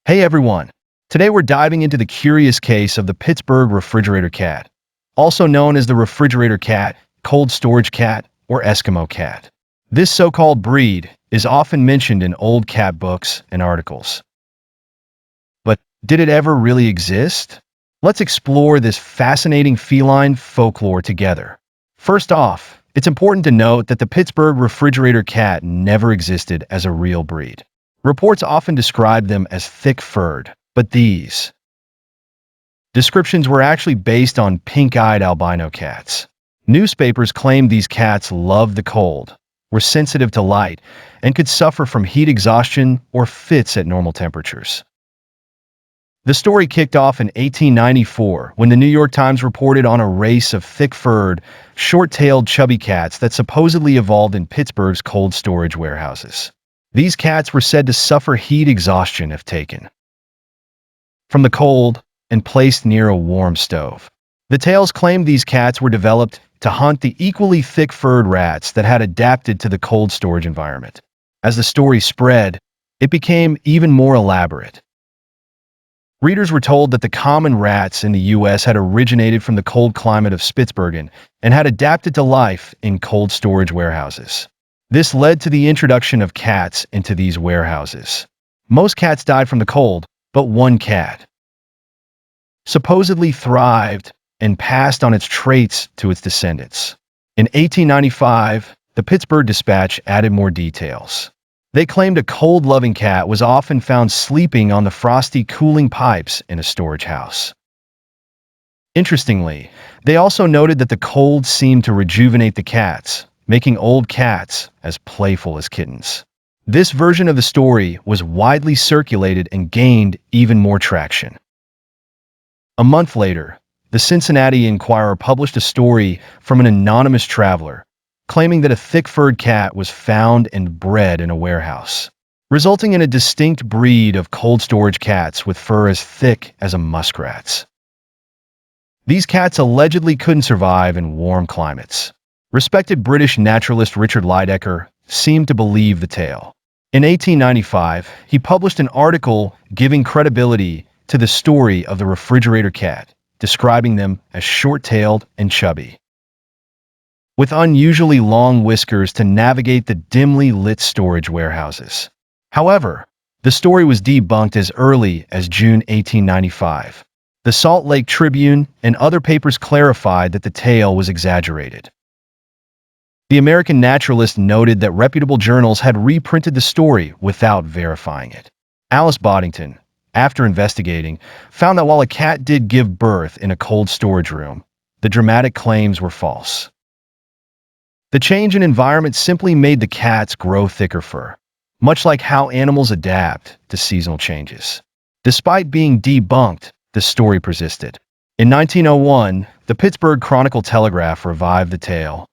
Hey everyone! Today we're diving into the curious case of the Pittsburgh Refrigerator Cat, also known as the refrigerator cat, cold storage cat, or Eskimo cat. This so-called breed is often mentioned in old cat books and articles. But did it ever really exist? Let's explore this fascinating feline folklore together. First off, it's important to note that the Pittsburgh Refrigerator Cat never existed as a real breed. Reports often describe them as thick-furred, but these descriptions were actually based on pink-eyed albino cats. Newspapers claimed these cats loved the cold, were sensitive to light, and could suffer from heat exhaustion or fits at normal temperatures. The story kicked off in 1894 when the New York Times reported on a race of thick-furred, short-tailed chubby cats that supposedly evolved in Pittsburgh's cold storage warehouses. These cats were said to suffer heat exhaustion if taken from the cold and placed near a warm stove. The tales claimed these cats were developed to hunt the equally thick-furred rats that had adapted to the cold storage environment. As the story spread, it became even more elaborate. Readers were told that the common rats in the U.S. had originated from the cold climate of Spitsbergen and had adapted to life in cold storage warehouses. This led to the introduction of cats into these warehouses. Most cats died from the cold, but one cat supposedly thrived and passed on its traits to its descendants. In 1895, the Pittsburgh Dispatch added more details. They claimed a cold-loving cat was often found sleeping on the frosty cooling pipes in a storage house. Interestingly, they also noted that the cold seemed to rejuvenate the cats, making old cats as playful as kittens. This version of the story was widely circulated and gained even more traction. A month later, the Cincinnati Enquirer published a story from an anonymous traveler, claiming that a thick-furred cat was found and bred in a warehouse, resulting in a distinct breed of cold storage cats with fur as thick as a muskrat's. These cats allegedly couldn't survive in warm climates. Respected British naturalist Richard Lydecker seemed to believe the tale. In 1895, he published an article giving credibility to the story of the refrigerator cat, describing them as short-tailed and chubby, with unusually long whiskers to navigate the dimly lit storage warehouses. However, the story was debunked as early as June 1895. The Salt Lake Tribune and other papers clarified that the tale was exaggerated. The American Naturalist noted that reputable journals had reprinted the story without verifying it. Alice Boddington, after investigating, found that while a cat did give birth in a cold storage room, the dramatic claims were false. The change in environment simply made the cats grow thicker fur, much like how animals adapt to seasonal changes. Despite being debunked, the story persisted. In 1901, the Pittsburgh Chronicle-Telegraph revived the tale,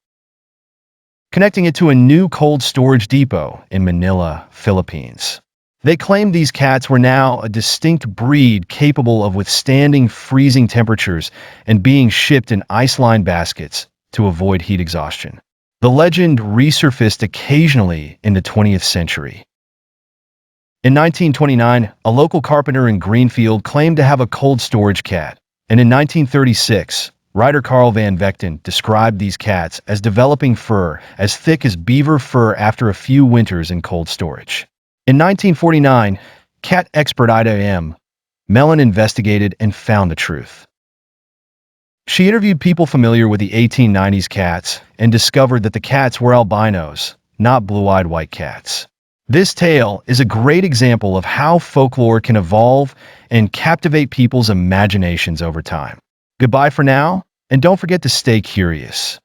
connecting it to a new cold storage depot in Manila, Philippines. They claimed these cats were now a distinct breed capable of withstanding freezing temperatures and being shipped in ice-lined baskets to avoid heat exhaustion. The legend resurfaced occasionally in the 20th century. In 1929, a local carpenter in Greenfield claimed to have a cold storage cat, and in 1936, writer Carl Van Vechten described these cats as developing fur as thick as beaver fur after a few winters in cold storage. In 1949, cat expert Ida M. Mellon investigated and found the truth. She interviewed people familiar with the 1890s cats and discovered that the cats were albinos, not blue-eyed white cats. This tale is a great example of how folklore can evolve and captivate people's imaginations over time. Goodbye for now, and don't forget to stay curious.